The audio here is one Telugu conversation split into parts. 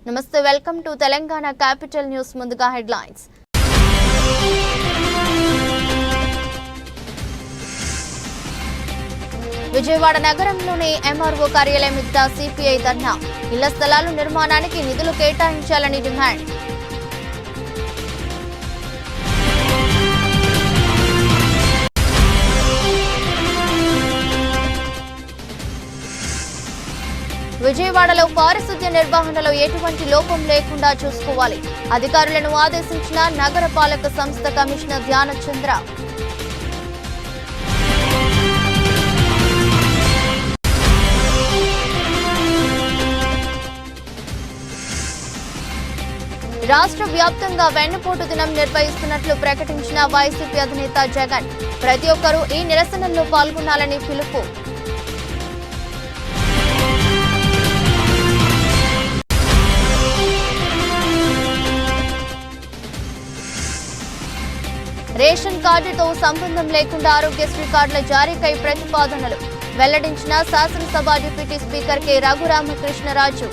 నమస్తే, welcome to Telangana capital news. ముందుగా హెడ్లైన్స్. విజయవాడ నగరంలోని ఎంఆర్ఓ కార్యాలయం ఎదుట సిపిఐ ధర్నా. ఇళ్ల స్థలాల నిర్మాణానికి నిధులు కేటాయించాలని డిమాండ్. విజయవాడలో పారిశుద్ధ్య నిర్వహణలో ఎటువంటి లోపం లేకుండా చూసుకోవాలి. అధికారులను ఆదేశించిన నగరపాలక సంస్థ కమిషనర్ ధ్యానచంద్ర. రాష్ట్ర వ్యాప్తంగా వెన్నుపోటు దినం నిర్వహిస్తున్నట్లు ప్రకటించిన వైసీపీ అధినేత జగన్. ప్రతి ఒక్కరూ ఈ నిరసనల్లో పాల్గొనాలని పిలుపు. రేషన్ కార్డుతో సంబంధం లేకుండా ఆరోగ్యశ్రీ కార్డుల జారీకై ప్రతిపాదనలు వెల్లడించిన శాసనసభ డిప్యూటీ స్పీకర్ కె రఘురామకృష్ణరాజు.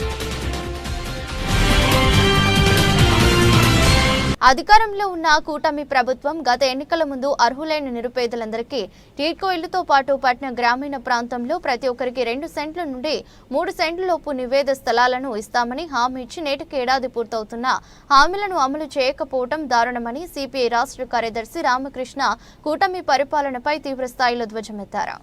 అధికారంలో ఉన్న కూటమి ప్రభుత్వం గత ఎన్నికల ముందు అర్హులైన నిరుపేదలందరికీ టీడ్కో ఇళ్లతో పాటు పట్టణ గ్రామీణ ప్రాంతంలో ప్రతి ఒక్కరికి 2 సెంట్ల నుండి 3 సెంట్ల లోపు నివేద స్థలాలను ఇస్తామని హామీ ఇచ్చి నేటికి ఏడాది పూర్తవుతున్న హామీలను అమలు చేయకపోవడం దారుణమని సిపిఐ రాష్ట్ర కార్యదర్శి రామకృష్ణ కూటమి పరిపాలనపై తీవ్రస్థాయిలో ధ్వజమెత్తారు.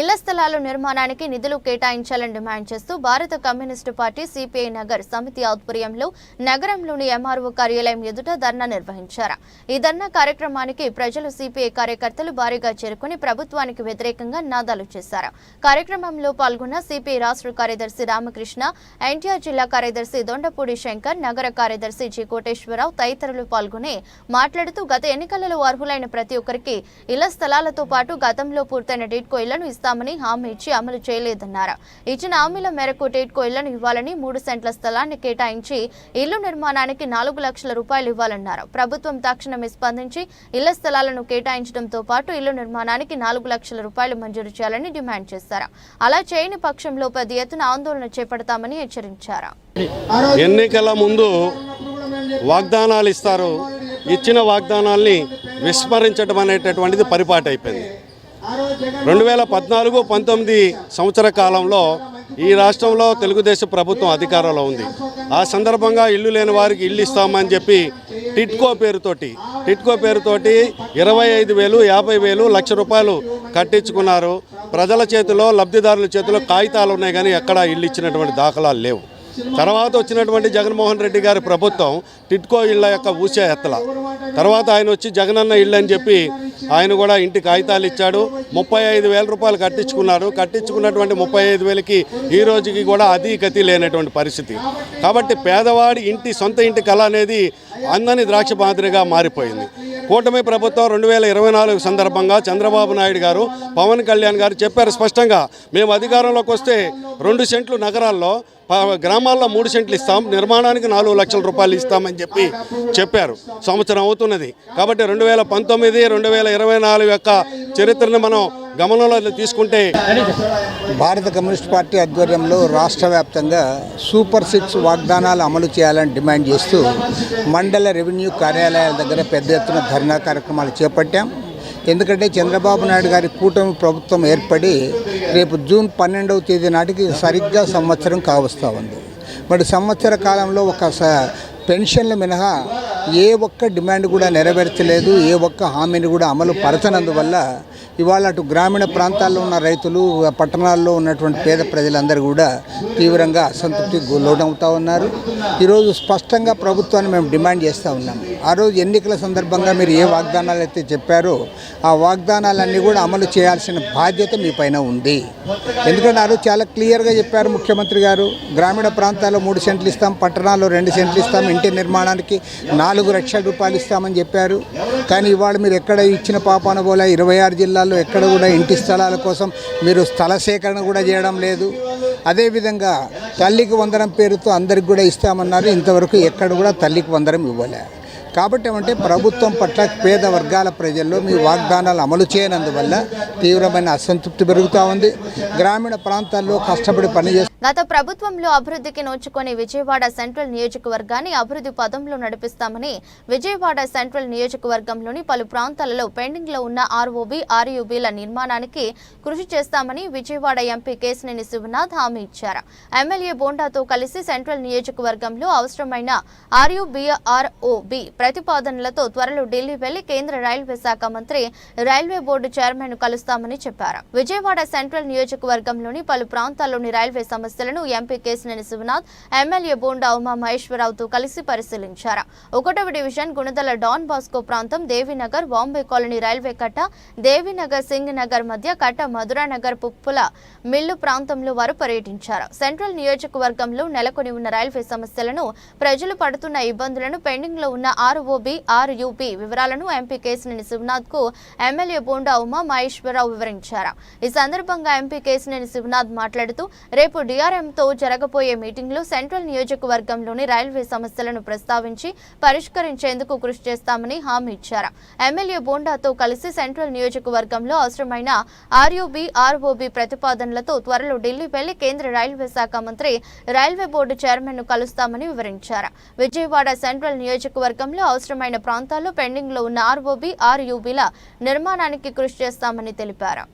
ఇళ్ల స్థలాల నిర్మాణానికి నిధులు కేటాయించాలని డిమాండ్ చేస్తూ భారత కమ్యూనిస్టు పార్టీ సిపిఐ నగర్ సమితి ఆధ్వర్యంలో నగరంలోని ఎంఆర్ఓ కార్యాలయం ఎదుట ధర్నా నిర్వహించారు. ఈ ధర్నా కార్యక్రమానికి ప్రజలు సిపిఐ కార్యకర్తలు భారీగా చేరుకుని ప్రభుత్వానికి వ్యతిరేకంగా నినాదాలు చేశారు. కార్యక్రమంలో పాల్గొన్న సిపిఐ రాష్ట్ర కార్యదర్శి రామకృష్ణ, ఎన్టీఆర్ జిల్లా కార్యదర్శి దొండపూడి శంకర్, నగర కార్యదర్శి జి కోటేశ్వరరావు తదితరులు పాల్గొని మాట్లాడుతూ గత ఎన్నికలలో అర్హులైన ప్రతి ఒక్కరికి ఇళ్ల స్థలాలతో పాటు గతంలో పూర్తయిన టీడ్కో ఇళ్లను ఇస్తామని హామీ ఇచ్చి అమలు చేయలేదన్నారు. ఇచ్చిన హామీల మేరకు టీడ్కో ఇళ్లను ఇవ్వాలని 3 సెంట్ల స్థలాన్ని కేటాయించి ఇళ్లు నిర్మాణానికి 4 లక్షల రూపాయలు ఇవ్వాలన్నారు. ప్రభుత్వం తక్షణమే స్పందించి ఇళ్ల స్థలాలను కేటాయించడంతో పాటు ఇళ్లు నిర్మాణానికి 4 లక్షల రూపాయలు మంజూరు చేయాలని డిమాండ్ చేశారు. అలా చేయని పక్షంలో పెద్ద ఎత్తున ఆందోళన చేపడతామని హెచ్చరించారు. ఎన్నికల ముందు వాగ్దానాలు ఇస్తారు, ఇచ్చిన వాగ్దానాల్ని విస్మరించడం అనేటటువంటిది పరిపాటి అయిపోయింది. 2014-19 సంవత్సర కాలంలో ఈ రాష్ట్రంలో తెలుగుదేశం ప్రభుత్వం అధికారంలో ఉంది. ఆ సందర్భంగా ఇల్లు లేని వారికి ఇల్లు ఇస్తామని చెప్పి టిట్కో పేరుతోటి 25,000, 50,000, లక్ష రూపాయలు కట్టించుకున్నారు. ప్రజల చేతిలో, లబ్ధిదారుల చేతిలో కాగితాలు ఉన్నాయి, కానీ ఎక్కడా ఇల్లు ఇచ్చినటువంటి దాఖలాలు లేవు. తర్వాత వచ్చినటువంటి జగన్మోహన్ రెడ్డి గారి ప్రభుత్వం టిట్కో ఇళ్ల యొక్క ఊసే ఎత్తల. తర్వాత ఆయన వచ్చి జగనన్న ఇళ్ళు అని చెప్పి ఆయన కూడా ఇంటి కాగితాలు ఇచ్చాడు. 35,000 రూపాయలు కట్టించుకున్నారు. కట్టించుకున్నటువంటి 35,000కి ఈ రోజుకి కూడా అదీ గతి లేనటువంటి పరిస్థితి. కాబట్టి పేదవాడి సొంత ఇంటి కళ అనేది అందని ద్రాక్ష మాదిరిగా మారిపోయింది. కూటమి ప్రభుత్వం 2024 సందర్భంగా చంద్రబాబు నాయుడు గారు, పవన్ కళ్యాణ్ గారు చెప్పారు స్పష్టంగా, మేము అధికారంలోకి వస్తే 2 సెంట్లు నగరాల్లో, గ్రామాల్లో 3 సెంట్లు ఇస్తాం, నిర్మాణానికి 4 లక్షల రూపాయలు ఇస్తామని చెప్పారు. సంవత్సరం అవుతున్నది. కాబట్టి 2019, 2024 యొక్క చరిత్రను మనం గమనంలో తీసుకుంటే భారత కమ్యూనిస్ట్ పార్టీ ఆధ్వర్యంలో రాష్ట్ర వ్యాప్తంగా సూపర్ 6 వాగ్దానాలు అమలు చేయాలని డిమాండ్ చేస్తూ మండల రెవెన్యూ కార్యాలయాల దగ్గర పెద్ద ఎత్తున ధర్నా కార్యక్రమాలు చేపట్టాం. ఎందుకంటే చంద్రబాబు నాయుడు గారి కూటమి ప్రభుత్వం ఏర్పడి రేపు జూన్ 12వ తేదీ నాటికి సరిగ్గా సంవత్సరం కావస్తూ ఉంది. మరి సంవత్సర కాలంలో ఒక పెన్షన్ల మినహా ఏ ఒక్క డిమాండ్ కూడా నెరవేర్చలేదు, ఏ ఒక్క హామీని కూడా అమలు పరచనందువల్ల ఇవాళ అటు గ్రామీణ ప్రాంతాల్లో ఉన్న రైతులు, పట్టణాల్లో ఉన్నటువంటి పేద ప్రజలందరూ కూడా తీవ్రంగా అసంతృప్తి లోనవుతూ ఉన్నారు. ఈరోజు స్పష్టంగా ప్రభుత్వాన్ని మేము డిమాండ్ చేస్తూ ఉన్నాం. ఆ రోజు ఎన్నికల సందర్భంగా మీరు ఏ వాగ్దానాలు అయితే చెప్పారో ఆ వాగ్దానాలన్నీ కూడా అమలు చేయాల్సిన బాధ్యత మీ పైన ఉంది. ఎందుకంటే ఆ రోజు చాలా క్లియర్గా చెప్పారు ముఖ్యమంత్రి గారు, గ్రామీణ ప్రాంతాల్లో 3 సెంట్లు ఇస్తాం, పట్టణాల్లో 2 సెంట్లు ఇస్తాం, ఇంటి నిర్మాణానికి 4 లక్షల రూపాయలు ఇస్తామని చెప్పారు. కానీ ఇవాళ మీరు ఎక్కడ ఇచ్చిన పాపాన పోలే 26 జిల్లాల్లో ఎక్కడ కూడా ఇంటి స్థలాల కోసం మీరు స్థల సేకరణ కూడా చేయడం లేదు. అదేవిధంగా తల్లికి వందనం పేరుతో అందరికి కూడా ఇస్తామన్నారు. ఇంతవరకు ఎక్కడ కూడా తల్లికి వందనం ఇవ్వలే. కాబట్టి ఏమంటే ప్రభుత్వం పట్ల పేద వర్గాల ప్రజల్లో మీ వాగ్దానాలు అమలు చేయనందువల్ల తీవ్రమైన అసంతృప్తి పెరుగుతూ ఉంది. గ్రామీణ ప్రాంతాల్లో కష్టపడి పనిచేస్తూ గత ప్రభుత్వంలో అభివృద్ధికి నోచుకొని విజయవాడ సెంట్రల్ నియోజకవర్గాన్ని అభివృద్ధి పదంలో నడిపిస్తామని విజయవాడ సెంట్రల్ నియోజకవర్గంలోని పలు ప్రాంతాలలో పెండింగ్ లో ఉన్న ఆర్ఓబి ఆర్యూబీల నిర్మాణానికి కృషి చేస్తామని విజయవాడ ఎంపీ కేశినేని శివనాథ్ హామీ ఇచ్చారు. ఎమ్మెల్యే బోండాతో కలిసి సెంట్రల్ నియోజకవర్గంలో అవసరమైన ఆర్ఓబి ప్రతిపాదనలతో త్వరలో ఢిల్లీ వెళ్లి కేంద్ర రైల్వే శాఖ మంత్రి రైల్వే బోర్డు చైర్మన్ కలుస్తామని చెప్పారు. విజయవాడ సెంట్రల్ నియోజకవర్గంలోని పలు ప్రాంతాల్లోని రైల్వే సమస్యలను ఎంపీ కేశినేని శివనాథ్ ఎమ్మెల్యే బోండా ఉమా మహేశ్వరరావుతో కలిసి పరిశీలించారు. 1వ డివిజన్ గుణదల డాన్ బాస్కో ప్రాంతం, దేవీనగర్, బాంబే కాలనీ రైల్వే కట్ట, దేవీనగర్ సింగ్ నగర్ మధ్య కట్ట, మధురానగర్ పుప్పుల మిల్లు ప్రాంతంలో వారు పర్యటించారు. సెంట్రల్ నియోజకవర్గంలో నెలకొని ఉన్న రైల్వే సమస్యలను, ప్రజలు పడుతున్న ఇబ్బందులను, పెండింగ్ లో ఉన్న ఆర్ఓబి ఆర్యూబీ వివరాలను ఎంపీ కేశినేని శివనాథ్ కు ఎమ్మెల్యే బోండా ఉమా మహేశ్వరరావు వివరించారు. ఈ సందర్భంగా ఎంపీ కేశినేని శివనాథ్ మాట్లాడుతూ రేపు డిఆర్ఎంతో జరగబోయే మీటింగ్లో సెంట్రల్ నియోజకవర్గంలోని రైల్వే సమస్యలను ప్రస్తావించి పరిష్కరించేందుకు కృషి చేస్తామని హామీ ఇచ్చారు. ఎమ్మెల్యే బోండాతో కలిసి సెంట్రల్ నియోజకవర్గంలో అవసరమైన ఆర్యూబీ ఆర్ఓబీ ప్రతిపాదనలతో త్వరలో ఢిల్లీ వెళ్లి కేంద్ర రైల్వే శాఖ మంత్రి రైల్వే బోర్డు చైర్మన్ ను కలుస్తామని వివరించారు. విజయవాడ సెంట్రల్ నియోజకవర్గంలో అవసరమైన ప్రాంతాల్లో పెండింగ్ లో ఉన్న ఆర్ఓబీ ఆర్యూబీల నిర్మాణానికి కృషి చేస్తామని తెలిపారు.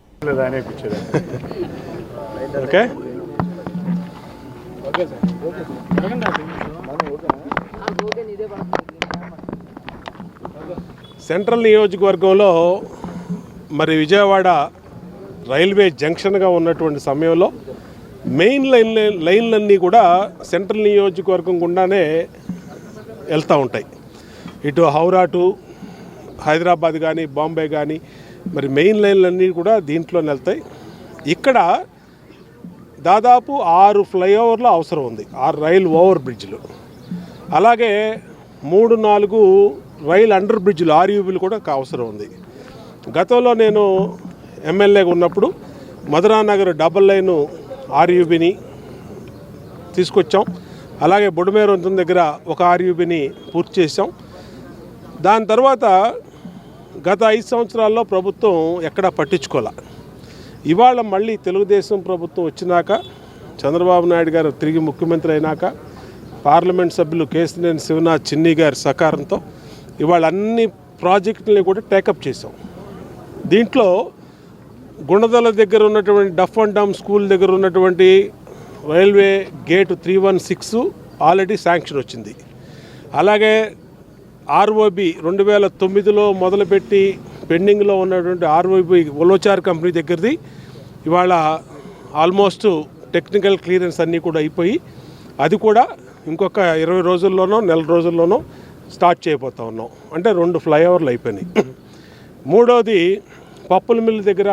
సెంట్రల్ నియోజకవర్గంలో మరి విజయవాడ రైల్వే జంక్షన్గా ఉన్నటువంటి సమయంలో మెయిన్ లైన్లన్నీ కూడా సెంట్రల్ నియోజకవర్గం గుండానే వెళ్తూ ఉంటాయి. ఇటు హౌరా టు హైదరాబాద్ కానీ బాంబే కానీ మరి మెయిన్ లైన్లన్నీ కూడా దీంట్లోనే వెళ్తాయి. ఇక్కడ దాదాపు 6 ఫ్లైఓవర్లు అవసరం ఉంది, 6 రైల్ ఓవర్ బ్రిడ్జ్లు, అలాగే 3-4 రైల్ అండర్ బ్రిడ్జ్లు ఆర్యూబీలు కూడా అవసరం ఉంది. గతంలో నేను ఎమ్మెల్యేగా ఉన్నప్పుడు మధురానగర్ డబుల్ లైను ఆర్యూబీని తీసుకొచ్చాం. అలాగే బుడమేరు దగ్గర ఒక ఆర్యూబీని పూర్తి చేసాం. దాని తర్వాత గత 5 సంవత్సరాల్లో ప్రభుత్వం ఎక్కడా పట్టించుకోలే. ఇవాళ మళ్ళీ తెలుగుదేశం ప్రభుత్వం వచ్చినాక, చంద్రబాబు నాయుడు గారు తిరిగి ముఖ్యమంత్రి అయినాక, పార్లమెంట్ సభ్యులు కేశినేని శివనాథ్ చిన్ని గారి సహకారంతో ఇవాళ అన్ని ప్రాజెక్టులని కూడా టేకప్ చేసాం. దీంట్లో గుణదల దగ్గర ఉన్నటువంటి డఫ్ అండ్ డమ్ స్కూల్ దగ్గర ఉన్నటువంటి రైల్వే గేటు 316 ఆల్రెడీ శాంక్షన్ వచ్చింది. అలాగే ఆర్ఓబి 2009లో మొదలుపెట్టి పెండింగ్లో ఉన్నటువంటి ఆర్ఓబి ఒలోచార్ కంపెనీ దగ్గరది ఇవాళ ఆల్మోస్ట్ టెక్నికల్ క్లియరెన్స్ అన్నీ కూడా అయిపోయి అది కూడా ఇంకొక 20 రోజుల్లోనో నెల రోజుల్లోనో స్టార్ట్ చేయబోతా ఉన్నాం. అంటే 2 ఫ్లైఓవర్లు అయిపోయినాయి. మూడోది పప్పుల మిల్లు దగ్గర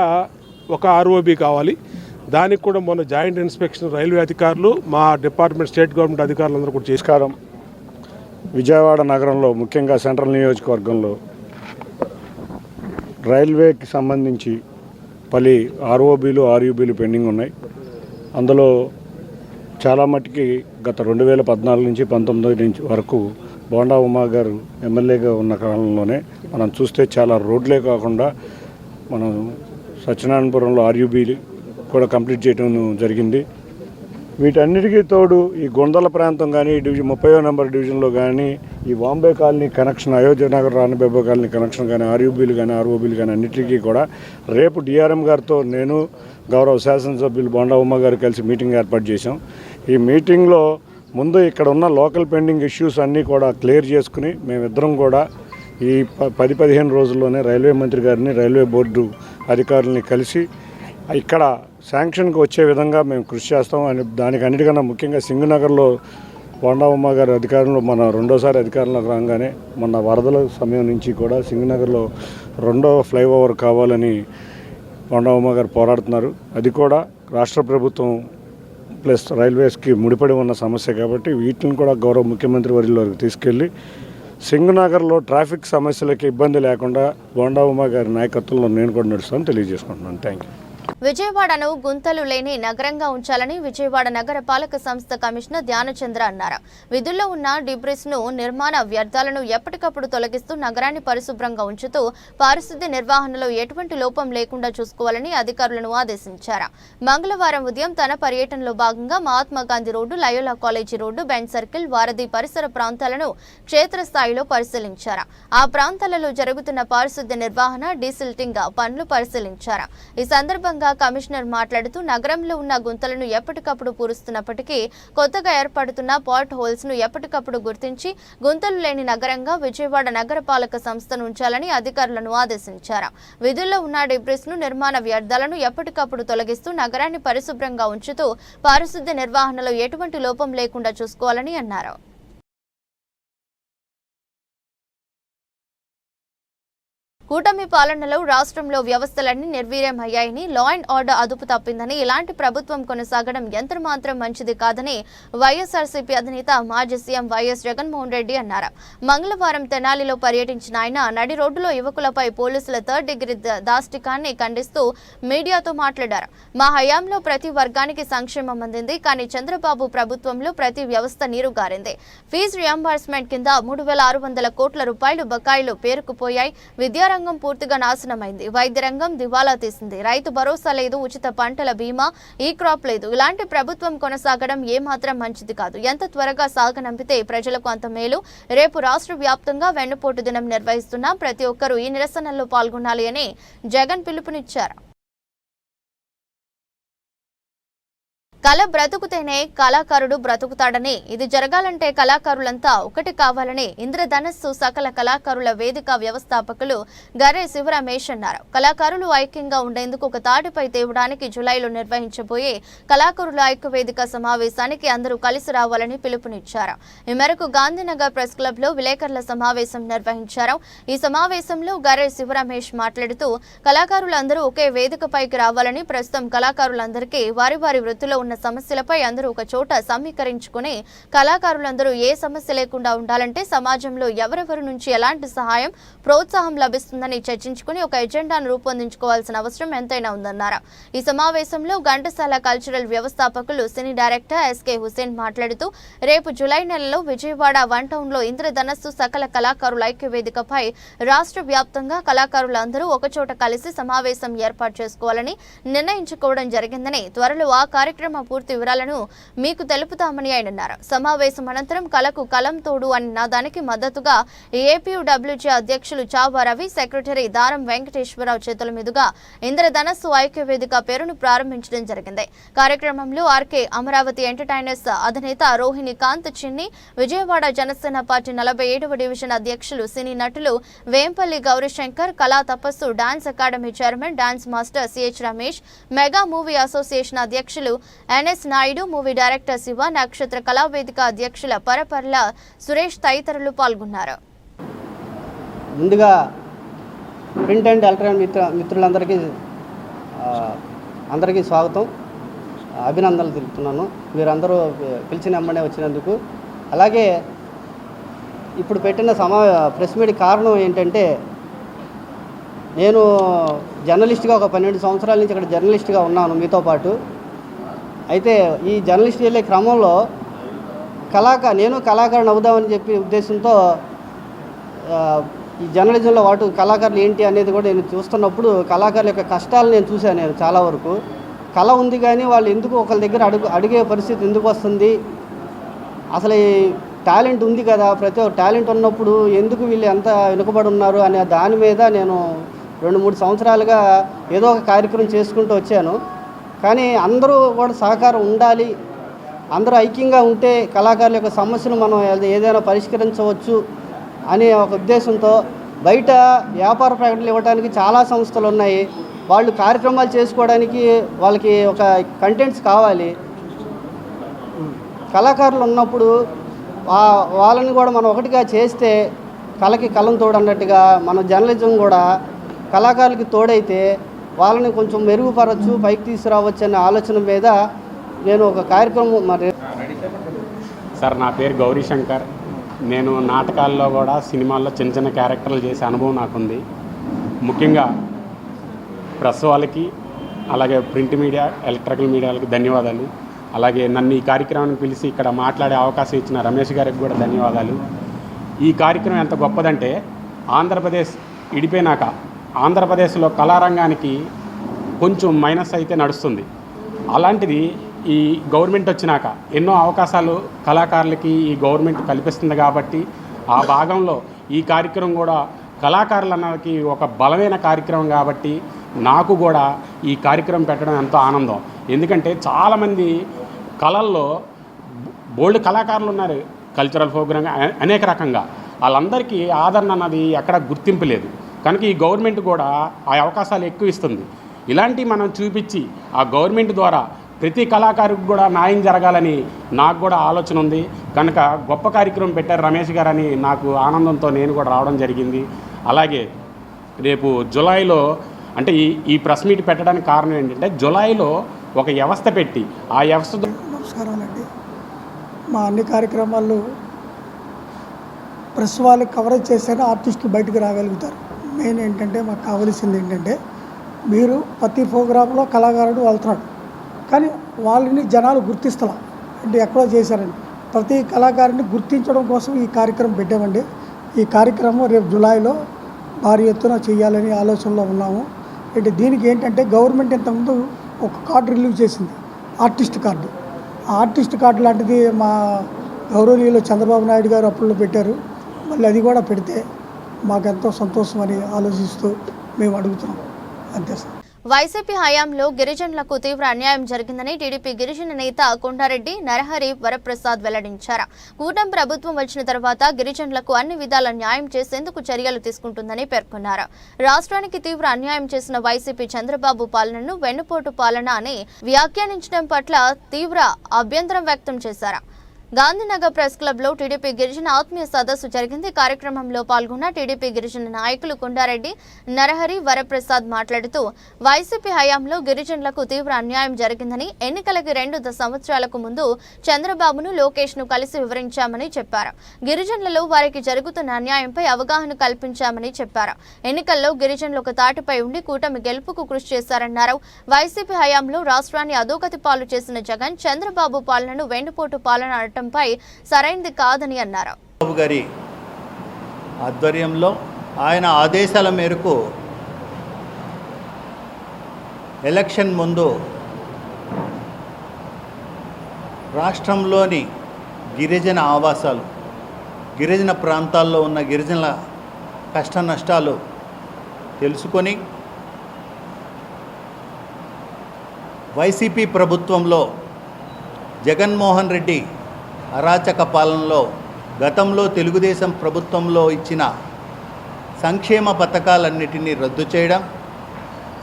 ఒక ఆర్ఓబి కావాలి. దానికి కూడా మొన్న జాయింట్ ఇన్స్పెక్షన్ రైల్వే అధికారులు, మా డిపార్ట్మెంట్ స్టేట్ గవర్నమెంట్ అధికారులు అందరూ కూడా చేస్కారం. విజయవాడ నగరంలో ముఖ్యంగా సెంట్రల్ నియోజకవర్గంలో రైల్వేకి సంబంధించి పలు ఆర్ఓబీలు ఆర్యూబీలు పెండింగ్ ఉన్నాయి. అందులో చాలా మట్టుకి గత 2014 నుంచి 19 నుంచి వరకు బోండా ఉమా గారు ఎమ్మెల్యేగా ఉన్న కాలంలోనే మనం చూస్తే చాలా రోడ్లే కాకుండా మనం సత్యనారాయణపురంలో ఆర్యూబీలు కూడా కంప్లీట్ చేయడం జరిగింది. వీటన్నిటికీ తోడు ఈ గుందల ప్రాంతం కానీ డివిజన్ 30వ నెంబర్ డివిజన్లో కానీ ఈ Bombay colony connection, Ayodhya Nagar Ranibabu colony connection కానీ ఆర్యూబీలు కానీ ఆర్ఓబీలు కానీ అన్నిటికీ కూడా రేపు డిఆర్ఎం గారితో నేను గౌరవ శాసనసభ్యులు బోండా ఉమ్మ గారు కలిసి మీటింగ్ ఏర్పాటు చేశాం. ఈ మీటింగ్లో ముందు ఇక్కడ ఉన్న లోకల్ పెండింగ్ ఇష్యూస్ అన్నీ కూడా క్లియర్ చేసుకుని మేమిద్దరం కూడా ఈ 10-15 రోజుల్లోనే రైల్వే మంత్రి గారిని, రైల్వే బోర్డు అధికారులని కలిసి ఇక్కడ శాంక్షన్కి వచ్చే విధంగా మేము కృషి చేస్తాం. అని దానికి అన్నిటికన్నా ముఖ్యంగా సింగనగర్లో బోండా ఉమ్మ గారి అధికారంలో మన రెండోసారి అధికారంలోకి రాగానే మొన్న వరదల సమయం నుంచి కూడా సింగనగర్లో 2వ ఫ్లైఓవర్ కావాలని బోండా ఉమ్మ గారు పోరాడుతున్నారు. అది కూడా రాష్ట్ర ప్రభుత్వం ప్లస్ రైల్వేస్కి ముడిపడి ఉన్న సమస్య కాబట్టి వీటిని కూడా గౌరవ ముఖ్యమంత్రి వర్యులోకి తీసుకెళ్ళి సింగనగర్లో ట్రాఫిక్ సమస్యలకి ఇబ్బంది లేకుండా బోండా ఉమ్మ గారి నాయకత్వంలో నేను కూడా నడుస్తాను తెలియజేసుకుంటున్నాను. Thank you. విజయవాడను గుంతలు లేని నగరంగా ఉంచాలని విజయవాడ నగర పాలక సంస్థ కమిషనర్ ధ్యానచంద్ర అన్నారు. విధుల్లో ఉన్న డిబ్రిస్ ను నిర్మాణ వ్యర్థాలను ఎప్పటికప్పుడు తొలగిస్తూ నగరాన్ని పరిశుభ్రంగా ఉంచుతూ పారిశుద్ధ్య నిర్వహణలో ఎటువంటి లోపం లేకుండా చూసుకోవాలని అధికారులను ఆదేశించారు. మంగళవారం ఉదయం తన పర్యటనలో భాగంగా Mahatma Gandhi road, Loyola college road, bench circle, వారధి పరిసర ప్రాంతాలను క్షేత్రస్థాయిలో పరిశీలించారు. ఆ ప్రాంతాలలో జరుగుతున్న పారిశుద్ధ్య నిర్వహణ, డీసిల్టింగ్ పనులు పరిశీలించారు. ఈ సందర్భంగా కమిషనర్ మాట్లాడుతూ నగరంలో ఉన్న గుంతలను ఎప్పటికప్పుడు పూరుస్తున్నప్పటికీ కొత్తగా ఏర్పడుతున్న పాట్ హోల్స్ ను ఎప్పటికప్పుడు గుర్తించి గుంతలు లేని నగరంగా విజయవాడ నగరపాలక సంస్థను ఉంచాలని అధికారులను ఆదేశించారు. విధుల్లో ఉన్న డిబ్రిస్ ను నిర్మాణ వ్యర్థాలను ఎప్పటికప్పుడు తొలగిస్తూ నగరాన్ని పరిశుభ్రంగా ఉంచుతూ పారిశుద్ధ్య నిర్వహణలో ఎటువంటి లోపం లేకుండా చూసుకోవాలని అన్నారు. కూటమి పాలనలో రాష్ట్రంలో వ్యవస్థలన్నీ నిర్వీర్యమయ్యాయని, లా అండ్ ఆర్డర్ అదుపు తప్పిందని, ఇలాంటి ప్రభుత్వం కొనసాగడం ఎంతమాత్రం మంచిది కాదని వైఎస్ఆర్సీపీ అధినేత మాజీ సీఎం వైఎస్ జగన్మోహన్ రెడ్డి అన్నారు. మంగళవారం తెనాలిలో పర్యటించిన ఆయన నడి రోడ్డులో యువకులపై పోలీసుల థర్డ్ డిగ్రీ దాష్టికాన్ని ఖండిస్తూ మీడియాతో మాట్లాడారు. మా హయాంలో ప్రతి వర్గానికి సంక్షేమం అందింది, కానీ చంద్రబాబు ప్రభుత్వంలో ప్రతి వ్యవస్థ నీరుగారింది. ఫీజు రియంబర్స్మెంట్ కింద 3,600 కోట్ల రూపాయలు బకాయిలు పేరుకుపోయాయి. విద్యారంగం పూర్తిగా నాశనమైంది. వైద్య రంగం దివాలా తీసింది. రైతు భరోసా లేదు, ఉచిత పంటల బీమా, ఈ క్రాప్ లేదు. ఇలాంటి ప్రభుత్వం కొనసాగడం ఏమాత్రం మంచిది కాదు. ఎంత త్వరగా సాగనంపితే ప్రజలకు అంత మేలు. రేపు రాష్ట్ర వ్యాప్తంగా వెన్నుపోటు దినం నిర్వహిస్తున్నాం. ప్రతి ఒక్కరూ ఈ నిరసనలో పాల్గొనాలి అని జగన్ పిలుపునిచ్చారు. కళ బ్రతుకుతేనే కళాకారుడు బ్రతుకుతాడని, ఇది జరగాలంటే కళాకారులంతా ఒకటి కావాలని ఇంద్రధనస్సు సకల కళాకారుల వేదిక వ్యవస్థాపకులు గర్రె శివరమేష్ అన్నారు. కళాకారులు ఐక్యంగా ఉండేందుకు ఒక తాటిపై తేవడానికి జులైలో నిర్వహించబోయే కళాకారుల ఐక్య వేదిక సమావేశానికి అందరూ కలిసి రావాలని పిలుపునిచ్చారు. ఈ మేరకు గాంధీనగర్ ప్రెస్ క్లబ్ లో విలేకరుల సమావేశం నిర్వహించారు. ఈ సమావేశంలో గర్రె శివరమేష్ మాట్లాడుతూ కళాకారులందరూ ఒకే వేదికపైకి రావాలని, ప్రస్తుతం కళాకారులందరికీ వారి వారి వృత్తిలో ఉన్న సమస్యలపై అందరూ ఒక చోట సమీకరించుకుని కళాకారులందరూ ఏ సమస్య లేకుండా ఉండాలంటే సమాజంలో ఎవరెవరి నుంచి ఎలాంటి సహాయం, ప్రోత్సాహం లభిస్తుందని చర్చించుకుని ఒక ఎజెండాను రూపొందించుకోవాల్సిన అవసరం ఎంతైనా ఉందన్నారు. ఈ సమావేశంలో ఘంటసాల కల్చరల్ వ్యవస్థాపకులు సినీ డైరెక్టర్ ఎస్కే హుసేన్ మాట్లాడుతూ రేపు జూలై నెలలో విజయవాడ వన్ టౌన్ లో ఇంద్రధనస్సు సకల కళాకారుల ఐక్య వేదికపై రాష్ట్ర వ్యాప్తంగా కళాకారులందరూ ఒకచోట కలిసి సమావేశం ఏర్పాటు చేసుకోవాలని నిర్ణయించుకోవడం జరిగిందని, త్వరలో ఆ కార్యక్రమం పూర్తి వివరాలను మీకు తెలుపుతామని ఆయన అన్నారు. సమావేశం అనంతరం కళకు కలం తోడు అనే నినాదానికి మద్దతుగా ఏపీయూడబ్ల్యూజే అధ్యక్షులు చావా రవి, సెక్రటరీ దారం వెంకటేశ్వరరావు చేతుల మీదుగా ఇంద్రధనస్సు ఐక్య వేదిక పేరును ప్రారంభించడం జరిగింది. కార్యక్రమంలో ఆర్కే అమరావతి ఎంటర్టైనర్స్ అధినేత రోహిణి కాంత్ చిన్ని, విజయవాడ జనసేన పార్టీ 47వ డివిజన్ అధ్యక్షులు సినీ నటులు Vempalli Gaurishankar, Kala Tapassu dance academy chairman dance master CH Ramesh, mega movie association అధ్యక్షులు NS Naidu, movie director Siva, Nakshatra Kalavedika అధ్యక్షుల పరపర్ల సురేష్ తదితరులు పాల్గొన్నారు. ముందుగా ప్రింట్ అండ్ ఎలక్ట్రానిక్ మిత్రులందరికీ అందరికీ స్వాగతం, అభినందనలు తెలుపుతున్నాను. మీరందరూ పిలిచిన వెంబడే వచ్చినందుకు. అలాగే ఇప్పుడు పెట్టిన ప్రెస్ మీట్ కారణం ఏంటంటే, నేను జర్నలిస్ట్గా ఒక 12 సంవత్సరాల నుంచి ఇక్కడ జర్నలిస్ట్గా ఉన్నాను మీతో పాటు. అయితే ఈ జర్నలిస్ట్ వెళ్ళే క్రమంలో నేను కళాకారుని అవుదామని చెప్పి ఉద్దేశంతో ఈ జర్నలిజంలో కళాకారులు ఏంటి అనేది కూడా నేను చూస్తున్నప్పుడు కళాకారుల యొక్క కష్టాలు నేను చూశాను. నేను చాలా వరకు కళ ఉంది కానీ వాళ్ళు ఎందుకు ఒకరి దగ్గర అడిగే పరిస్థితి ఎందుకు వస్తుంది, అసలు ఈ టాలెంట్ ఉంది కదా, ప్రతి ఒక్క టాలెంట్ ఉన్నప్పుడు ఎందుకు వీళ్ళు ఎంత వెనుకబడి ఉన్నారు అనే దాని మీద నేను 2-3 సంవత్సరాలుగా ఏదో ఒక కార్యక్రమం చేసుకుంటూ వచ్చాను. కానీ అందరూ కూడా సహకారం ఉండాలి, అందరూ ఐక్యంగా ఉంటే కళాకారుల యొక్క సమస్యలు మనం ఏదైనా పరిష్కరించవచ్చు అనే ఒక ఉద్దేశంతో బయట వ్యాపార ప్రకటనలు ఇవ్వడానికి చాలా సంస్థలు ఉన్నాయి. వాళ్ళు కార్యక్రమాలు చేసుకోవడానికి వాళ్ళకి ఒక కంటెంట్స్ కావాలి. కళాకారులు ఉన్నప్పుడు వాళ్ళని కూడా మనం ఒకటిగా చేస్తే కళకి కలం తోడు అన్నట్టుగా మన జర్నలిజం కూడా కళాకారులకి తోడైతే వాళ్ళని కొంచెం మెరుగుపరచు, పైకి తీసుకురావచ్చు అనే ఆలోచన మీద నేను ఒక కార్యక్రమం సార్, నా పేరు గౌరీశంకర్. నేను నాటకాల్లో కూడా సినిమాల్లో చిన్న చిన్న క్యారెక్టర్లు చేసే అనుభవం నాకుంది. ముఖ్యంగా ప్రెస్ వాళ్ళకి అలాగే ప్రింట్ మీడియా, ఎలక్ట్రికల్ మీడియాలకు ధన్యవాదాలు. అలాగే నన్ను ఈ కార్యక్రమానికి పిలిచి ఇక్కడ మాట్లాడే అవకాశం ఇచ్చిన రమేష్ గారికి కూడా ధన్యవాదాలు. ఈ కార్యక్రమం ఎంత గొప్పదంటే ఆంధ్రప్రదేశ్ ఇడిపోయినాక ఆంధ్రప్రదేశ్లో కళారంగానికి కొంచెం మైనస్ అయితే నడుస్తుంది. అలాంటిది ఈ గవర్నమెంట్ వచ్చినాక ఎన్నో అవకాశాలు కళాకారులకి ఈ గవర్నమెంట్ కల్పిస్తుంది కాబట్టి ఆ భాగంలో ఈ కార్యక్రమం కూడా కళాకారులు అన్నకి ఒక బలమైన కార్యక్రమం కాబట్టి నాకు కూడా ఈ కార్యక్రమం పెట్టడం ఎంతో ఆనందం. ఎందుకంటే చాలామంది కళల్లో బోల్డ్ కళాకారులు ఉన్నారు, కల్చరల్ ప్రోగ్రామ్ అనేక రకంగా. వాళ్ళందరికీ ఆదరణ అన్నది ఎక్కడ గుర్తింపు లేదు. కనుక ఈ గవర్నమెంట్ కూడా ఆ అవకాశాలు ఎక్కువ ఇస్తుంది. ఇలాంటివి మనం చూపించి ఆ గవర్నమెంట్ ద్వారా ప్రతి కళాకారుడికి కూడా న్యాయం జరగాలని నాకు కూడా ఆలోచన ఉంది. కనుక గొప్ప కార్యక్రమం పెట్టారు రమేష్ గారు అని నాకు ఆనందంతో నేను కూడా రావడం జరిగింది. అలాగే రేపు జూలైలో అంటే ఈ ప్రెస్ మీట్ పెట్టడానికి కారణం ఏంటంటే జూలైలో ఒక వ్యవస్థ పెట్టి ఆ వ్యవస్థ. నమస్కారాలండి. మా అన్ని కార్యక్రమాలు ప్రెస్ వాళ్ళు కవరేజ్ చేస్తేనే ఆర్టిస్టులు బయటకు రాగలుగుతారు. మెయిన్ ఏంటంటే మాకు కావాల్సింది ఏంటంటే మీరు ప్రతి ప్రోగ్రాంలో కళాకారుడు వెళ్తున్నాడు, కానీ వాళ్ళని జనాలు గుర్తిస్తలా అంటే ఎక్కడో చేశారండి. ప్రతి కళాకారుని గుర్తించడం కోసం ఈ కార్యక్రమం పెట్టామండి. ఈ కార్యక్రమం రేపు జూలైలో భారీ ఎత్తున చేయాలని ఆలోచనలో ఉన్నాము. అంటే దీనికి ఏంటంటే గవర్నమెంట్ ఇంతకుముందు ఒక కార్డు రిలీవ్ చేసింది, ఆర్టిస్ట్ కార్డు. ఆ ఆర్టిస్ట్ కార్డు లాంటిది మా గౌరవనీయులు చంద్రబాబు నాయుడు గారు అప్పుల్లో పెట్టారు. మళ్ళీ అది కూడా పెడితే మాకెంతో సంతోషం అని ఆలోచిస్తూ మేము అడుగుతున్నాం. అంతే సార్. వైసీపీ హయాంలో గిరిజనులకు తీవ్ర అన్యాయం జరిగిందని టీడీపీ గిరిజన నేత కొండారెడ్డి నరహరి వరప్రసాద్ వెల్లడించారు. కూటమి ప్రభుత్వం వచ్చిన తర్వాత గిరిజనులకు అన్ని విధాల న్యాయం చేసేందుకు చర్యలు తీసుకుంటుందని పేర్కొన్నారు. రాష్ట్రానికి తీవ్ర అన్యాయం చేసిన వైసీపీ చంద్రబాబు పాలనను వెన్నుపోటు పాలన అని వ్యాఖ్యానించడం పట్ల తీవ్ర అభ్యంతరం వ్యక్తం చేశారు. గాంధీనగర్ ప్రెస్ క్లబ్ లో టీడీపీ గిరిజన ఆత్మీయ సదస్సు జరిగింది. కార్యక్రమంలో పాల్గొన్న టీడీపీ గిరిజన నాయకులు కొండారెడ్డి నరహరి వరప్రసాద్ మాట్లాడుతూ వైసీపీ హయాంలో గిరిజనులకు తీవ్ర అన్యాయం జరిగిందని, ఎన్నికలకి 2 సంవత్సరాలకు ముందు చంద్రబాబును లోకేష్ ను కలిసి వివరించామని చెప్పారు. గిరిజనులలో వారికి జరుగుతున్న అన్యాయంపై అవగాహన కల్పించామని చెప్పారు. ఎన్నికల్లో గిరిజనులు ఒక తాటిపై ఉండి కూటమి గెలుపుకు కృషి చేశారన్నారు. వైసీపీ హయాంలో రాష్ట్రాన్ని అధోగతి పాలు చేసిన జగన్ చంద్రబాబు పాలనను వెన్నుపోటు పాలన పై సరైనది కాదని అన్నారు. బాబు గారి ఆధ్వర్యంలో ఆయన ఆదేశాల మేరకు ఎలక్షన్ ముందు రాష్ట్రంలోని గిరిజన ఆవాసాలు, గిరిజన ప్రాంతాల్లో ఉన్న గిరిజనుల కష్ట నష్టాలు తెలుసుకొని వైసీపీ ప్రభుత్వంలో జగన్మోహన్ రెడ్డి అరాచక పాలనలో గతంలో తెలుగుదేశం ప్రభుత్వంలో ఇచ్చిన సంక్షేమ పథకాలన్నిటినీ రద్దు చేయడం,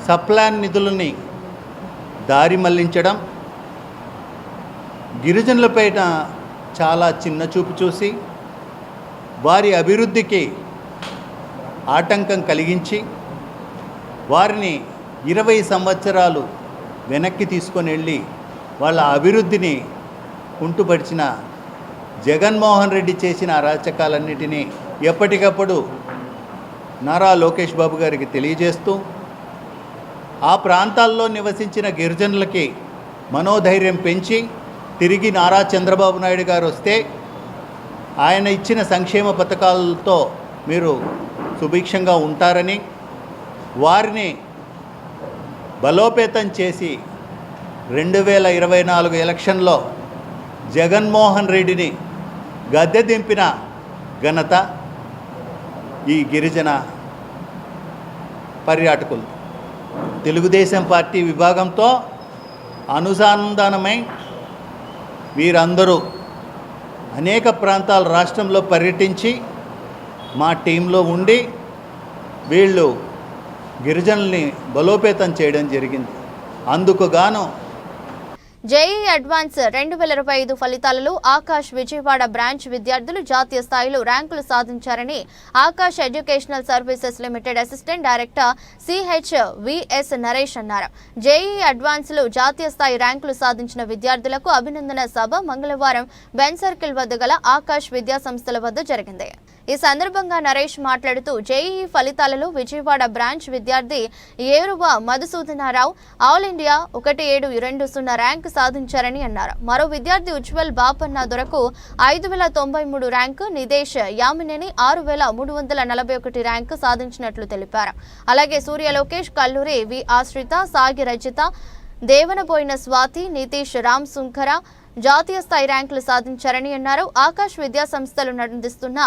సప్లాన్ నిధులని దారి మళ్లించడం, గిరిజనులపైన చాలా చిన్న చూపు చూసి వారి అభివృద్ధికి ఆటంకం కలిగించి వారిని 20 సంవత్సరాలు వెనక్కి తీసుకొని వెళ్ళి వాళ్ళ అభివృద్ధిని కుంటుపడిచిన జగన్మోహన్ రెడ్డి చేసిన అరాచకాలన్నిటినీ ఎప్పటికప్పుడు నారా లోకేష్ బాబు గారికి తెలియజేస్తూ ఆ ప్రాంతాల్లో నివసించిన గిరిజనులకి మనోధైర్యం పెంచి తిరిగి నారా చంద్రబాబు నాయుడు గారు వస్తే ఆయన ఇచ్చిన సంక్షేమ పథకాలతో మీరు సుభిక్షంగా ఉంటారని వారిని బలోపేతం చేసి 2024 ఎలక్షన్లో జగన్మోహన్ రెడ్డిని గద్దె దింపిన ఘనత ఈ గిరిజన పర్యాటకులు. తెలుగుదేశం పార్టీ విభాగంతో అనుసంధానమై వీరందరూ అనేక ప్రాంతాల రాష్ట్రంలో పర్యటించి మా టీంలో ఉండి వీళ్ళు గిరిజనుల్ని బలోపేతం చేయడం జరిగింది. అందుకు గాను జేఈఈ అడ్వాన్స్ 2025 ఫలితాలలో ఆకాష్ విజయవాడ బ్రాంచ్ విద్యార్థులు జాతీయ స్థాయిలో ర్యాంకులు సాధించారని Aakash educational services limited assistant director CHVS Naresh అన్నారు. జేఈఈ అడ్వాన్స్ లో జాతీయ స్థాయి ర్యాంకులు సాధించిన విద్యార్థులకు అభినందన సభ మంగళవారం బెన్ సర్కిల్ వద్ద గల ఆకాష్ విద్యా సంస్థల వద్ద జరిగింది. ఈ సందర్భంగా నరేష్ మాట్లాడుతూ జేఈఈ ఫలితాలలో విజయవాడ బ్రాంచ్ విద్యార్థి ఏరువ మధుసూదనారావు ఆల్ ఇండియా 1720 ర్యాంకు సాధించారని అన్నారు. మరో విద్యార్థి ఉజ్వల్ బాపన్న దొరకు 5093 ర్యాంకు, నిదేశ్ యామినేని 6341 ర్యాంకు సాధించినట్లు తెలిపారు. అలాగే సూర్య లోకేష్, కల్లూరి వి ఆశ్రిత, సాగి రజిత, దేవనబోయిన స్వాతి, నితీష్ రామ్ సుంకర జాతీయ స్థాయి ర్యాంకులు సాధించారని అన్నారు. ఆకాష్ విద్యా సంస్థలు అందిస్తున్న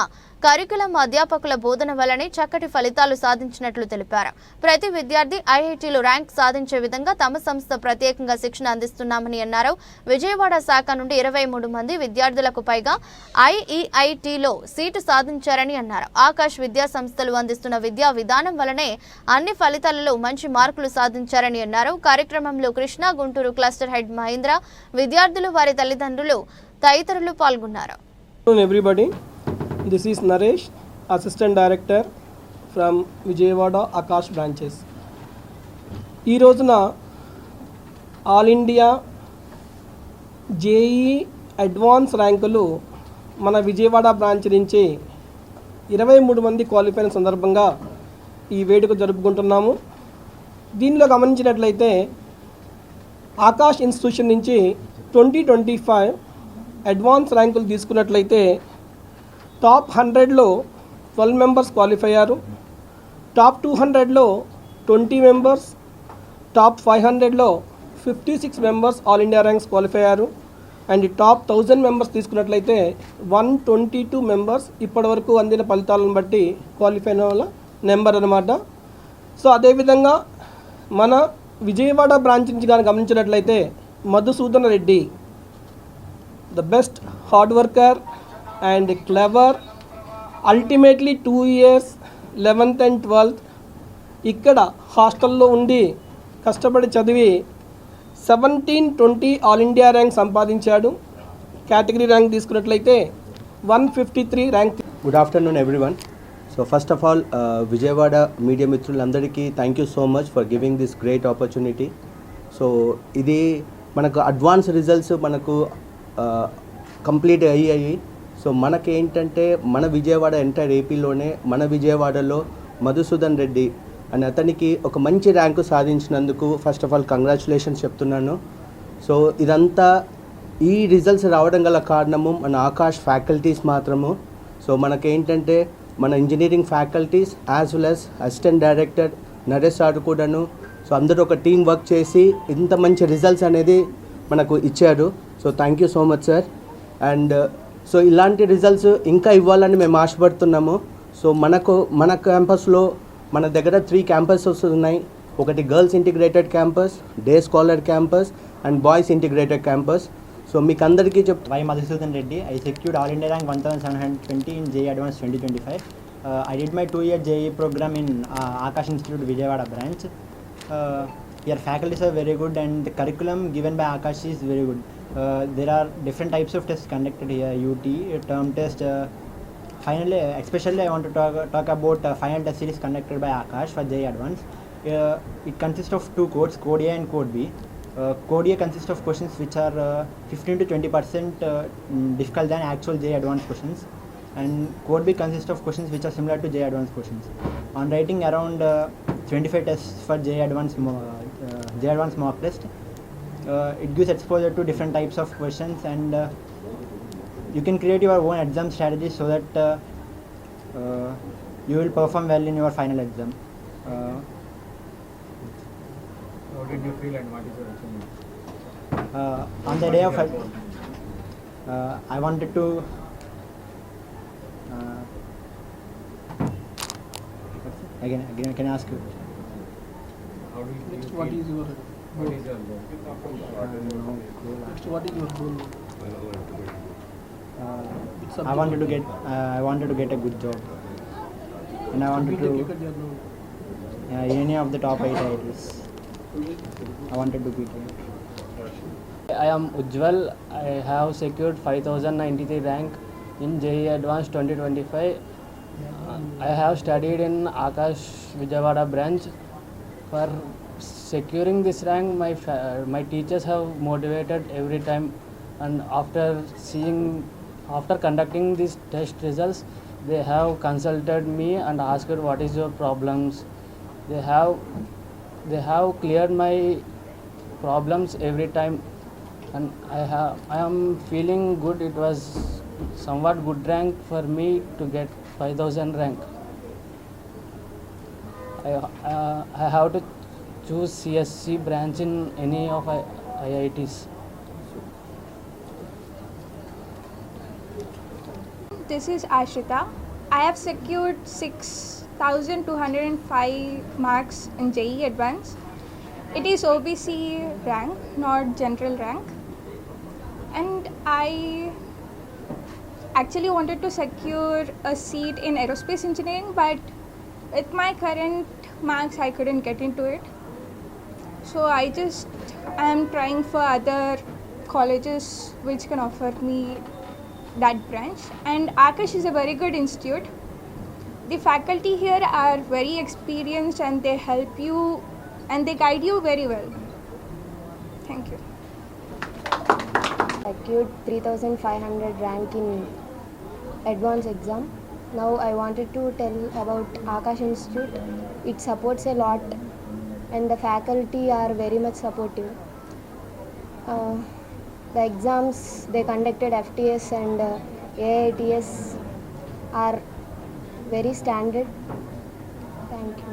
కరికులం అధ్యాపకుల బోధన వల్లనే చక్కటి ఫలితాలు సాధించినట్లు తెలిపారు. ప్రతి విద్యార్థి ఐఐటీలో ర్యాంక్ సాధించే విధంగా తమ సంస్థ ప్రత్యేకంగా శిక్షణ అందిస్తున్నామని అన్నారు. విజయవాడ శాఖ నుండి 23 మంది విద్యార్థులకు పైగా ఐఈఐటీలో సీటు సాధించారని అన్నారు. ఆకాష్ విద్యా సంస్థలు అందిస్తున్న విద్యా విధానం వల్లనే అన్ని ఫలితాలలో మంచి మార్కులు సాధించారని అన్నారు. కార్యక్రమంలో కృష్ణా గుంటూరు క్లస్టర్ హెడ్ మహేంద్ర, విద్యార్థులు, వారి తల్లిదండ్రులు తదితరులు పాల్గొన్నారు. Everybody, this is Naresh, Assistant Director from Vijayawada Akash branches. ఈ రోజున ఆల్ ఇండియా జేఈఈ అడ్వాన్స్ ర్యాంకులు మన విజయవాడ బ్రాంచ్ నుంచి 23 మంది క్వాలిఫై అయిన సందర్భంగా ఈ వేడుక జరుపుకుంటున్నాము. దీనిలో గమనించినట్లయితే ఆకాష్ ఇన్స్టిట్యూషన్ నుంచి 2025 అడ్వాన్స్ ర్యాంకులు తీసుకున్నట్లయితే టాప్ 100లో 12 మెంబర్స్ క్వాలిఫై అయ్యారు, టాప్ 200లో 20 మెంబర్స్, టాప్ 500లో 56 members all India ranks qualify అయ్యారు. అండ్ టాప్ 1000 మెంబర్స్ తీసుకున్నట్లయితే 122 మెంబర్స్ ఇప్పటివరకు అందిన ఫలితాలను బట్టి క్వాలిఫై అయిన వాళ్ళ నెంబర్ అన్నమాట. సో అదేవిధంగా మన విజయవాడ బ్రాంచ్ నుంచి కానీ గమనించినట్లయితే Madhusudan Reddy, the best hard worker and clever, ultimately 2 years 11th and 12th ఇక్కడ హాస్టల్లో ఉండి కష్టపడి చదివి 1720 ఆల్ ఇండియా ర్యాంక్ సంపాదించాడు. కేటగిరీ ర్యాంక్ తీసుకున్నట్లయితే 153 rank. Good afternoon everyone. So first of all Vijayawada media మిత్రులందరికీ thank you so much for giving this great opportunity. So ఇది మనకు అడ్వాన్స్ రిజల్ట్స్ మనకు కంప్లీట్ అయ్యాయి. సో మనకేంటంటే మన విజయవాడ ఎంటైర్ ఏపీలోనే మన విజయవాడలో మధుసూదన్ రెడ్డి అని అతనికి ఒక మంచి ర్యాంకు సాధించినందుకు ఫస్ట్ ఆఫ్ ఆల్ కంగ్రాచులేషన్స్ చెప్తున్నాను. సో ఇదంతా ఈ రిజల్ట్స్ రావడం గల కారణము మన ఆకాష్ ఫ్యాకల్టీస్ మాత్రము. సో మనకేంటంటే మన engineering faculties as well as assistant director Naresh sir కూడాను, సో అందరూ ఒక టీం వర్క్ చేసి ఇంత మంచి రిజల్ట్స్ అనేది మనకు ఇచ్చారు. So thank you so much sir. And so ఇలాంటి రిజల్ట్స్ ఇంకా ఇవ్వాలని మేము ఆశపడుతున్నాము. సో మన క్యాంపస్లో మన దగ్గర 3 క్యాంపసెస్ ఉన్నాయి. ఒకటి girls integrated campus, day scholar campus and boys integrated campus. So మీకు అందరికీ Y Madhusudan Reddy. I secured all India rank 1720 in JEE Advanced 2025. I did my 2-year JEE program in Akash Institute Vijayawada branch. Your faculties are very good and the curriculum given by Akash is very good. There are different types of tests conducted here, UT, term test. Finally, especially I want to talk about final test series conducted by Akash for JEE Advanced. It consists of 2 codes, Code A and Code B. Code A consists of questions which are 15 to 20% difficult than actual JEE Advanced questions, and Code B consists of questions which are similar to JEE Advanced questions. On writing around 25 tests for JEE Advanced mock test. It gives exposure to different types of questions, and you can create your own exam strategy so that you will perform well in your final exam. How did you feel and what is your achievement? On the day of I wanted to again can I ask you? How do you Next, what is your goal? next? What is your goal? I wanted to get a good job, and I wanted to any of the top 8 IITs. I wanted to beat them. I am Ujjwal. I have secured 5093 rank in JEE Advanced 2025. I have studied in Akash Vijayawada branch. For securing this rank, my teachers have motivated every time, and after conducting these test results, they have consulted me and asked what is your problems. They have cleared my problems every time, and I am feeling good. It was somewhat good rank for me to get 5000 rank. I have to choose CSC branch in any of IITs. This is Ashrita. I have secured 6,205 marks in JEE Advanced. It is OBC rank, not general rank. And I actually wanted to secure a seat in aerospace engineering, but with my current marks, I couldn't get into it. So I am trying for other colleges which can offer me that branch. And Akash is a very good institute. The faculty here are very experienced and they help you and they guide you very well. Thank you. I secured 3,500 rank in advanced exam. Now I wanted to tell about Akash Institute. It supports a lot and the faculty are very much supportive. The exams they conducted FTS and AITS are very standard. Thank you.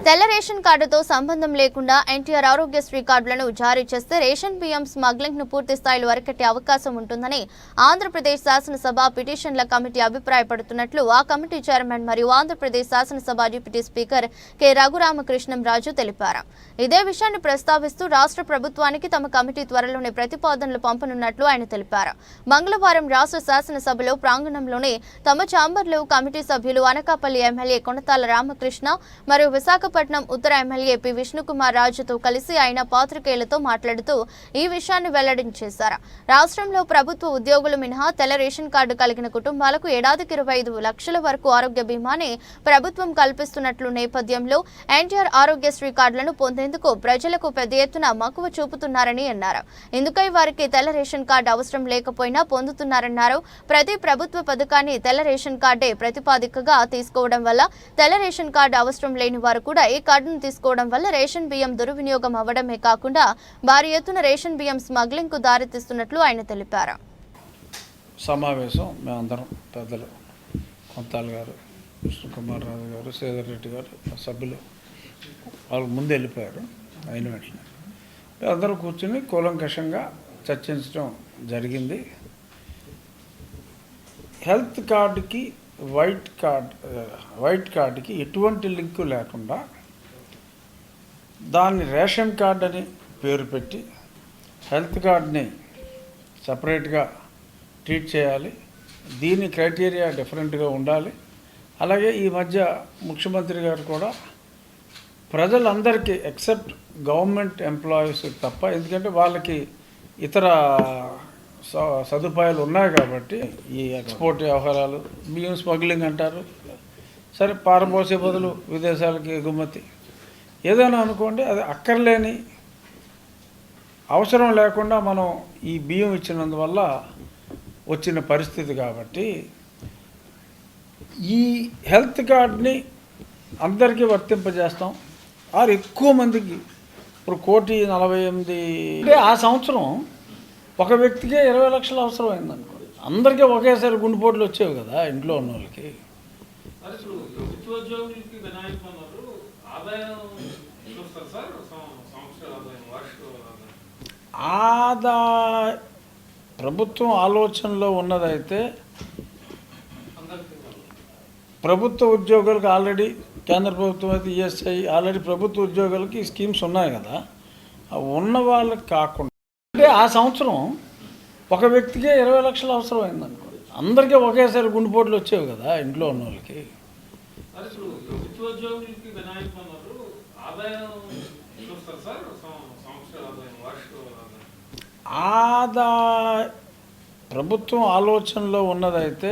తెల్ల రేషన్ కార్డుతో సంబంధం లేకుండా ఎన్టీఆర్ ఆరోగ్యశ్రీ కార్డులను జారీ చేస్తే రేషన్ బియ్యం స్మగ్లింగ్ ను పూర్తి స్థాయిలో అరికట్టే అవకాశం ఉంటుందని ఆంధ్రప్రదేశ్ శాసనసభ పిటిషన్ల కమిటీ అభిప్రాయపడుతున్నట్లు ఆ కమిటీ చైర్మన్ మరియు ఆంధ్రప్రదేశ్ శాసనసభ డిప్యూటీ స్పీకర్ కె రఘురామకృష్ణంరాజు తెలిపారు. ఇదే విషయాన్ని ప్రస్తావిస్తూ రాష్ట్ర ప్రభుత్వానికి తమ కమిటీ త్వరలోనే ప్రతిపాదనలు పంపనున్నట్లు ఆయన తెలిపారు. మంగళవారం రాష్ట్ర శాసనసభలో ప్రాంగణంలోనే తమ ఛాంబర్లో కమిటీ సభ్యులు అనకాపల్లి ఎమ్మెల్యే కొనతాల రామకృష్ణ మరియు విశాఖపట్నం ఉత్తర ఎమ్మెల్యే పి విష్ణుకుమార్ రాజుతో కలిసి ఆయన పాత్రికేయులతో మాట్లాడుతూ ఈ విషయాన్ని వెల్లడించేశారు. రాష్ట్రంలో ప్రభుత్వ ఉద్యోగులు మినహా తెల్ల రేషన్ కార్డు కలిగిన కుటుంబాలకు ఏడాదికి 25 లక్షల వరకు ఆరోగ్య బీమాని ప్రభుత్వం కల్పిస్తున్నట్లు నేపథ్యంలో ఎన్టీఆర్ ఆరోగ్యశ్రీ కార్డులను పొందేందుకు ప్రజలకు పెద్ద ఎత్తున మక్కువ చూపుతున్నారని అన్నారు. ఇందుకై వారికి తెల్ల రేషన్ కార్డు అవసరం లేకపోయినా పొందుతున్నారన్నారు. ప్రతి ప్రభుత్వ పథకాన్ని తెల్ల రేషన్ కార్డే ప్రతిపాదికగా తీసుకోవడం వల్ల తెల్ల రేషన్ కార్డు అవసరం లేని వారు కూడా ఈ కార్డును తీసుకోవడం వల్ల రేషన్ బియ్యం దుర్వినియోగం అవ్వడమే కాకుండా భారీ ఎత్తున రేషన్ బియ్యం స్మగ్లింగ్ కు దారితీస్తున్నట్లు ఆయన తెలిపారు. సమావేశం మేమందరం పెద్దలు కొంతాల్ గారు, విష్ణుకుమార్ రాజు గారు, శ్రీధర్ రెడ్డి గారు సభ్యులు వాళ్ళు ముందు వెళ్ళిపోయారు. అయిన వెంటనే మేమందరూ కూర్చుని కూలంకషంగా చర్చించడం జరిగింది. హెల్త్ కార్డుకి వైట్ కార్డుకి ఎటువంటి లింకు లేకుండా దాన్ని రేషన్ కార్డ్ అని పేరు పెట్టి హెల్త్ కార్డ్ని సపరేట్గా ట్రీట్ చేయాలి. దీని క్రైటీరియా డిఫరెంట్గా ఉండాలి. అలాగే ఈ మధ్య ముఖ్యమంత్రి గారు కూడా ప్రజలందరికీ ఎక్సెప్ట్ గవర్నమెంట్ ఎంప్లాయీస్ తప్ప, ఎందుకంటే వాళ్ళకి ఇతర సదుపాయాలు ఉన్నాయి కాబట్టి ఈ ఎక్స్పోర్ట్ వ్యవహారాలు, బియ్యం స్మగ్లింగ్ అంటారు, సరే పారబోసే బదులు విదేశాలకి ఎగుమతి ఏదైనా అనుకోండి, అది అక్కర్లేని అవసరం లేకుండా మనం ఈ బియ్యం ఇచ్చినందువల్ల వచ్చిన పరిస్థితి కాబట్టి ఈ హెల్త్ కార్డ్ని అందరికీ వర్తింపజేస్తాం. ఆరు ఎక్కువ మందికి ఇప్పుడు 1,48,000 అంటే ఆ సంవత్సరం ఒక వ్యక్తికే 20 లక్షలు అవసరం అయిందనుకో, అందరికీ ఒకేసారి గుండెపోట్లు వచ్చేవి కదా ఇంట్లో ఉన్న వాళ్ళకి. ప్రభుత్వం ఆలోచనలో ఉన్నదైతే ప్రభుత్వ ఉద్యోగులకు ఆల్రెడీ కేంద్ర ప్రభుత్వం అయితే ఈఎస్ఐ ఆల్రెడీ ప్రభుత్వ ఉద్యోగులకి స్కీమ్స్ ఉన్నాయి కదా, ఉన్న వాళ్ళకి కాకుండా అంటే ఆ సంవత్సరం ఒక వ్యక్తికే 20 లక్షలు అవసరం అయిందనుకో, అందరికీ ఒకేసారి గుండెపోట్లు వచ్చేవి కదా ఇంట్లో ఉన్న వాళ్ళకి. ఆదా ప్రభుత్వం ఆలోచనలో ఉన్నదైతే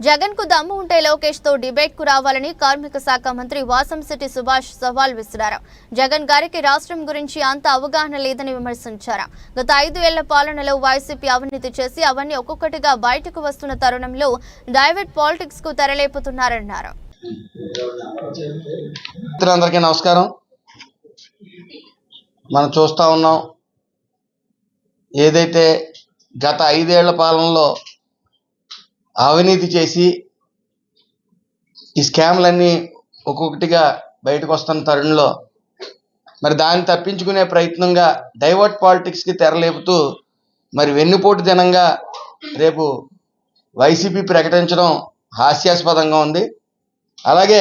జగన్ కు దమ్ము ఉంటే లోకేష్ తో డిబేట్ కు రావాలని కార్మిక శాఖ మంత్రి వాసంశెట్టి సుభాష్ సవాల్ విసిరారు. జగన్ గారికి రాష్ట్రం గురించి అంత అవగాహన లేదని విమర్శించారు. గత 5 ఏళ్ల పాలనలో వైసీపీ అవినీతి చేసి అవన్నీ ఒక్కొక్కటిగా బయటకు వస్తున్న తరుణంలో డైవర్ట్ పాలిటిక్స్ కు తెరలేపుతున్నారన్నారు. అందరికీ నమస్కారం. మనం చూస్తూ ఉన్నాం, ఏదైతే గత 5 ఏళ్ల పాలనలో అవినీతి చేసి ఈ స్కామ్లన్నీ ఒక్కొక్కటిగా బయటకు వస్తున్న తరుణంలో మరి దాన్ని తప్పించుకునే ప్రయత్నంగా డైవర్ట్ పాలిటిక్స్కి తెరలేపుతూ మరి వెన్నుపోటు దినంగా రేపు వైసీపీ ప్రకటించడం హాస్యాస్పదంగా ఉంది. అలాగే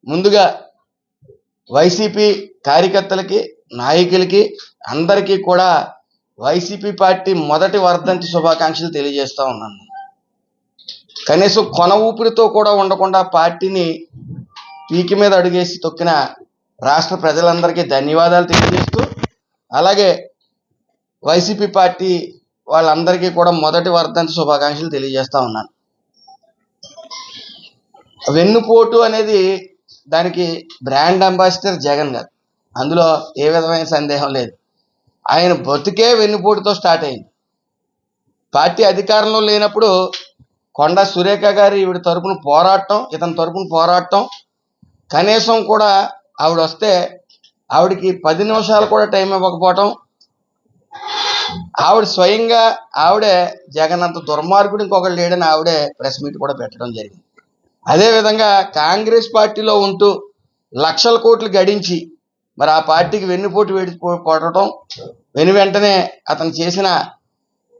ముందుగా వైసీపీ కార్యకర్తలకి, నాయకులకి అందరికీ కూడా వైసీపీ పార్టీ మొదటి వర్ధంతి శుభాకాంక్షలు తెలియజేస్తూ ఉన్నాను. కనీసం కొన ఊపిరితో కూడా ఉండకుండా పార్టీని పీకి మీద అడుగేసి తొక్కిన రాష్ట్ర ప్రజలందరికీ ధన్యవాదాలు తెలియజేస్తూ, అలాగే వైసీపీ పార్టీ వాళ్ళందరికీ కూడా మొదటి వర్ధంతి శుభాకాంక్షలు తెలియజేస్తూ ఉన్నాను. వెన్నుపోటు అనేది దానికి బ్రాండ్ అంబాసిడర్ జగన్ గారు, అందులో ఏ విధమైన సందేహం లేదు. ఆయన బతుకే వెన్నుపోటుతో స్టార్ట్ అయింది. పార్టీ అధికారంలో లేనప్పుడు కొండా సురేఖ గారు ఈవిడ తరపున పోరాటం, ఇతని తరపున పోరాటం, కనీసం కూడా ఆవిడ వస్తే ఆవిడకి 10 నిమిషాలు కూడా టైం ఇవ్వకపోవటం, ఆవిడ స్వయంగా ఆవిడే జగన్ అంత దుర్మార్గుడు ఇంకొకరు లేడని ఆవిడే ప్రెస్ మీట్ కూడా పెట్టడం జరిగింది. అదేవిధంగా కాంగ్రెస్ పార్టీలో ఉంటూ లక్షల కోట్లు గడించి మరి ఆ పార్టీకి వెన్నుపోటు కొట్టడం, వెంటనే అతను చేసిన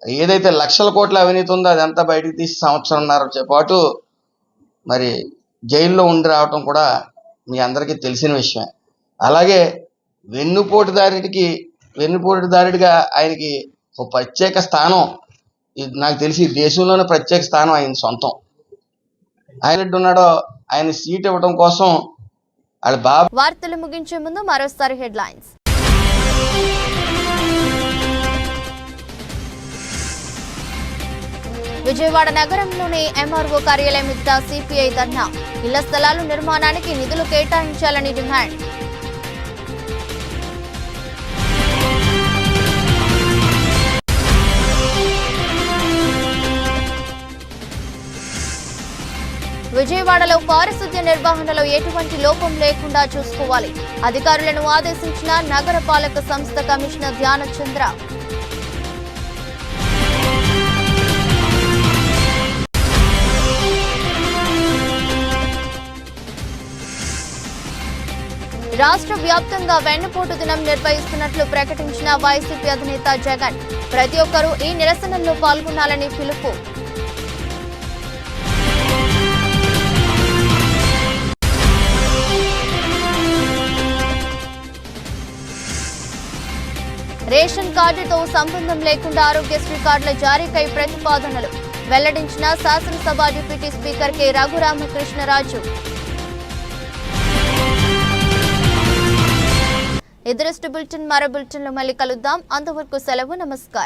ఏదైతే లక్షల కోట్ల అవినీతి ఉందో అదంతా బయటకు తీసి 1.5 సంవత్సరం పాటు మరి జైల్లో ఉండి రావటం కూడా మీ అందరికీ తెలిసిన విషయమే. అలాగే వెన్నుపోటుదారుడిగా ఆయనకి ఒక ప్రత్యేక స్థానం, నాకు తెలిసి దేశంలోనే ప్రత్యేక స్థానం ఆయన సొంతం. ఆయన ఉన్నాడో ఆయన సీట్ ఇవ్వడం కోసం వాళ్ళ బాబు. వార్తలు ముగించే ముందు మరోసారి హెడ్లైన్స్. విజయవాడ నగరంలోని ఎంఆర్ఓ కార్యాలయం ఎదుట సిపిఐ ధర్నా. ఇళ్ల స్థలాల నిర్మాణానికి నిధులు కేటాయించాలని డిమాండ్. విజయవాడలో పారిశుద్ధ్య నిర్వహణలో ఎటువంటి లోపం లేకుండా చూసుకోవాలి. అధికారులను ఆదేశించిన నగర పాలక సంస్థ కమిషనర్ ధ్యానచంద్ర. రాష్ట్ర వ్యాప్తంగా వెన్నుపోటు దినం నిర్వహిస్తున్నట్లు ప్రకటించిన వైసీపీ అధినేత జగన్. ప్రతి ఒక్కరూ ఈ నిరసనల్లో పాల్గొనాలని పిలుపు. రేషన్ కార్డుతో సంబంధం లేకుండా ఆరోగ్యశ్రీ కార్డుల జారీకై ప్రతిపాదనలు వెల్లడించిన శాసనసభ డిప్యూటీ స్పీకర్ కె రఘురామకృష్ణరాజు. ఎదురస్ట్ బులెటిన్ మరో బులెటిన్లో మళ్ళీ కలుద్దాం. అంతవరకు సెలవు. నమస్కారం.